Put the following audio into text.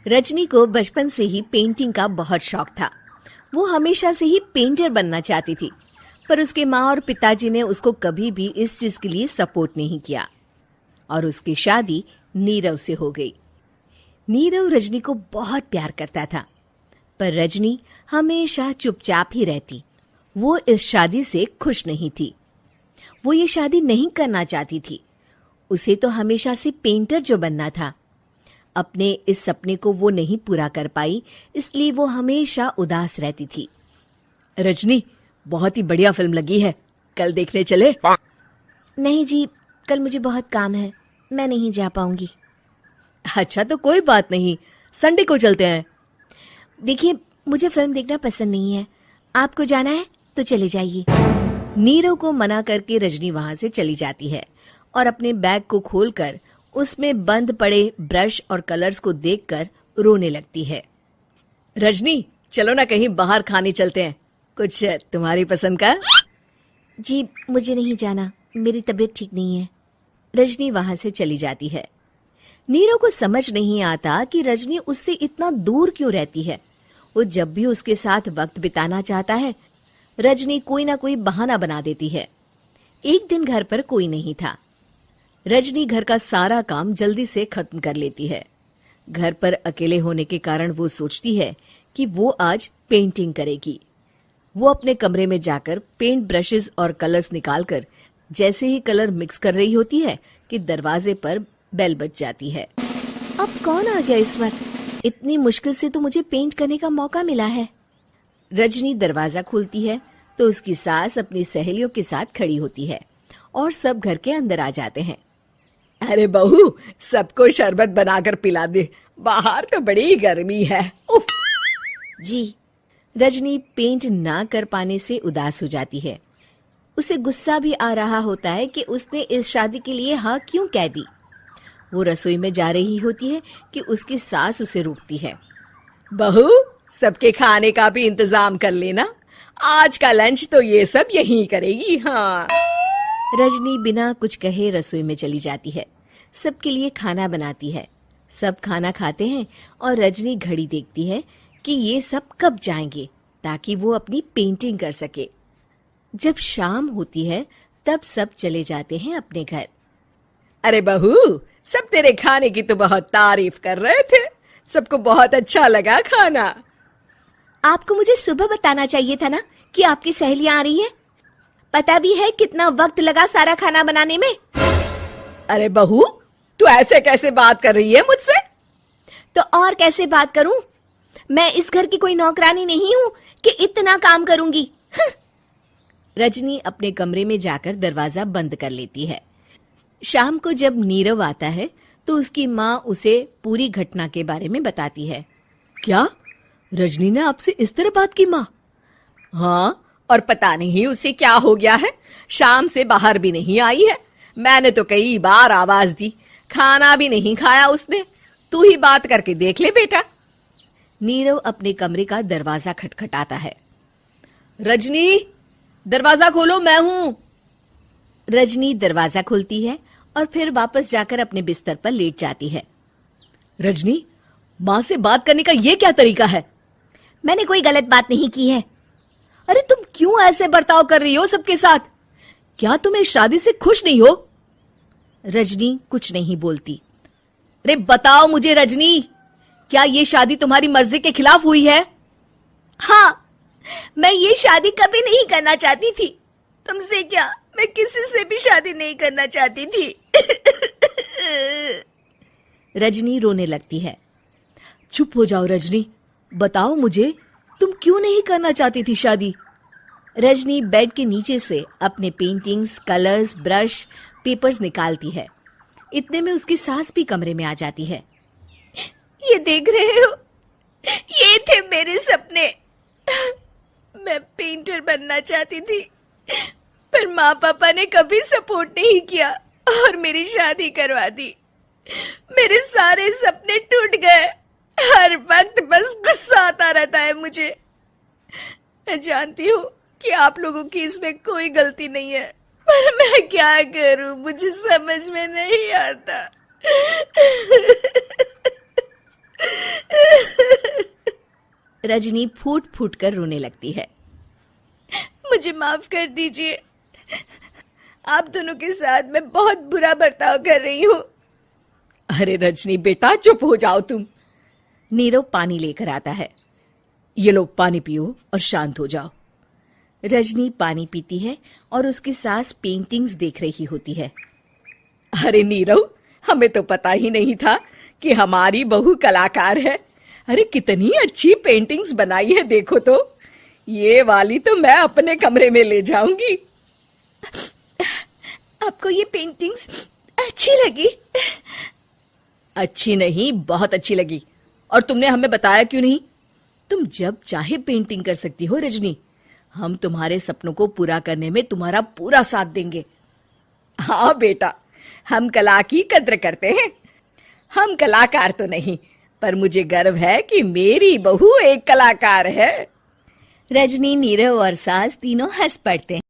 रजनी को बचपन से ही पेंटिंग का बहुत शौक था। वो हमेशा से ही पेंटर बनना चाहती थी, पर उसके माँ और पिताजी ने उसको कभी भी इस चीज के लिए सपोर्ट नहीं किया और उसकी शादी नीरव से हो गई। नीरव रजनी को बहुत प्यार करता था, पर रजनी हमेशा चुपचाप ही रहती। वो इस शादी से खुश नहीं थी। वो ये शादी नहीं करना चाहती थी। उसे तो हमेशा से पेंटर जो बनना था। अपने इस सपने को वो नहीं पूरा कर पाई, इसलिए वो हमेशा उदास रहती थी। रजनी, बहुत ही बढ़िया फिल्म लगी है, कल देखने चले? नहीं जी, कल मुझे बहुत काम है, मैं नहीं जा पाऊंगी। अच्छा तो कोई बात नहीं, संडे को चलते हैं। देखिए, मुझे फिल्म देखना पसंद नहीं है। आपको जाना है तो चले जाइए। नीरव को मना करके रजनी वहां से चली जाती है और अपने बैग को खोलकर उसमें बंद पड़े ब्रश और कलर्स को देखकर रोने लगती है। रजनी, चलो ना कहीं बाहर खाने चलते हैं, कुछ तुम्हारी पसंद का। जी, मुझे नहीं जाना, मेरी तबीयत ठीक नहीं है। रजनी वहां से चली जाती है। नीरव को समझ नहीं आता कि रजनी उससे इतना दूर क्यों रहती है। वो जब भी उसके साथ वक्त बिताना चाहता है, रजनी कोई ना कोई बहाना बना देती है। एक दिन घर पर कोई नहीं था। रजनी घर का सारा काम जल्दी से खत्म कर लेती है। घर पर अकेले होने के कारण वो सोचती है कि वो आज पेंटिंग करेगी। वो अपने कमरे में जाकर पेंट ब्रशेस और कलर्स निकालकर जैसे ही कलर मिक्स कर रही होती है कि दरवाजे पर बेल बज जाती है। अब कौन आ गया इस वक्त? इतनी मुश्किल से तो मुझे पेंट करने का मौका मिला है। रजनी दरवाजा खोलती है तो उसकी सास अपनी सहेलियों के साथ खड़ी होती है और सब घर के अंदर आ जाते हैं। अरे बहू, सबको शरबत बनाकर पिला दे, बाहर तो बड़ी गर्मी है। उफ। जी। रजनी पेंट ना कर पाने से उदास हो जाती है। उसे गुस्सा भी आ रहा होता है कि उसने इस शादी के लिए हाँ क्यों कह दी। वो रसोई में जा रही होती है कि उसकी सास उसे रोकती है। बहू, सबके खाने का भी इंतजाम कर लेना, आज का लंच तो ये सब यहीं करेगी। हाँ। रजनी बिना कुछ कहे रसोई में चली जाती है। सबके लिए खाना बनाती है। सब खाना खाते हैं और रजनी घड़ी देखती है कि ये सब कब जाएंगे ताकि वो अपनी पेंटिंग कर सके। जब शाम होती है तब सब चले जाते हैं अपने घर। अरे बहू, सब तेरे खाने की तो बहुत तारीफ कर रहे थे, सबको बहुत अच्छा लगा खाना। आपको मुझे सुबह बताना चाहिए था ना कि आपकी सहेलियां आ रही हैं। पता भी है कितना वक्त लगा सारा खाना बनाने में। अरे बहू, तू ऐसे कैसे बात कर रही है मुझसे? तो और कैसे बात करूं? मैं इस घर की कोई नौकरानी नहीं हूं कि इतना काम करूंगी। रजनी अपने कमरे में जाकर दरवाजा बंद कर लेती है। शाम को जब नीरव आता है तो उसकी माँ उसे पूरी घटना के बारे में बताती है। क्या रजनी ने आपसे इस तरह बात की माँ? हाँ, और पता नहीं उसे क्या हो गया है, शाम से बाहर भी नहीं आई है। मैंने तो कई बार आवाज दी, खाना भी नहीं खाया उसने। तू ही बात करके देख ले बेटा। नीरव अपने कमरे का दरवाजा खटखटाता है। रजनी, दरवाजा खोलो, मैं हूं। रजनी दरवाजा खोलती है और फिर वापस जाकर अपने बिस्तर पर लेट जाती है। रजनी, माँ से बात करने का ये क्या तरीका है? मैंने कोई गलत बात नहीं की है। अरे तुम क्यों ऐसे बर्ताव कर रही हो सबके साथ? क्या तुम इस शादी से खुश नहीं हो? रजनी कुछ नहीं बोलती। अरे बताओ मुझे रजनी, क्या ये शादी तुम्हारी मर्जी के खिलाफ हुई है? हाँ, मैं ये शादी कभी नहीं करना चाहती थी। तुमसे क्या, मैं किसी से भी शादी नहीं करना चाहती थी। रजनी रोने लगती है। चुप हो जाओ रजनी, बताओ मुझे, तुम क्यों नहीं करना चाहती थी शादी? रजनी बेड के नीचे से अपने पेंटिंग्स, कलर्स, ब्रश, पेपर्स निकालती है। इतने में उसकी सास भी कमरे में आ जाती है। ये देख रहे हो, ये थे मेरे सपने। मैं पेंटर बनना चाहती थी, पर माँ पापा ने कभी सपोर्ट नहीं किया और मेरी शादी करवा दी। मेरे सारे सपने टूट गए। हर वक्त बस गुस्सा आता रहता है मुझे। मैं जानती हूँ कि आप लोगों की इसमें कोई गलती नहीं है, पर मैं क्या करूँ, मुझे समझ में नहीं आता। रजनी फूट फूट कर रोने लगती है। मुझे माफ कर दीजिए, आप दोनों के साथ मैं बहुत बुरा बर्ताव कर रही हूँ। अरे रजनी बेटा, चुप हो जाओ तुम। नीरव पानी लेकर आता है। ये लो पानी पियो और शांत हो जाओ। रजनी पानी पीती है और उसकी सास पेंटिंग्स देख रही होती है। अरे नीरव, हमें तो पता ही नहीं था कि हमारी बहू कलाकार है। अरे कितनी अच्छी पेंटिंग्स बनाई है, देखो तो। ये वाली तो मैं अपने कमरे में ले जाऊंगी। आपको ये पेंटिंग्स अच्छी लगी? अच्छी नहीं, बहुत अच्छी लगी। और तुमने हमें बताया क्यों नहीं? तुम जब चाहे पेंटिंग कर सकती हो रजनी। हम तुम्हारे सपनों को पूरा करने में तुम्हारा पूरा साथ देंगे। हाँ बेटा, हम कला की कद्र करते हैं। हम कलाकार तो नहीं, पर मुझे गर्व है कि मेरी बहू एक कलाकार है। रजनी, नीरव और सास तीनों हंस पड़ते हैं।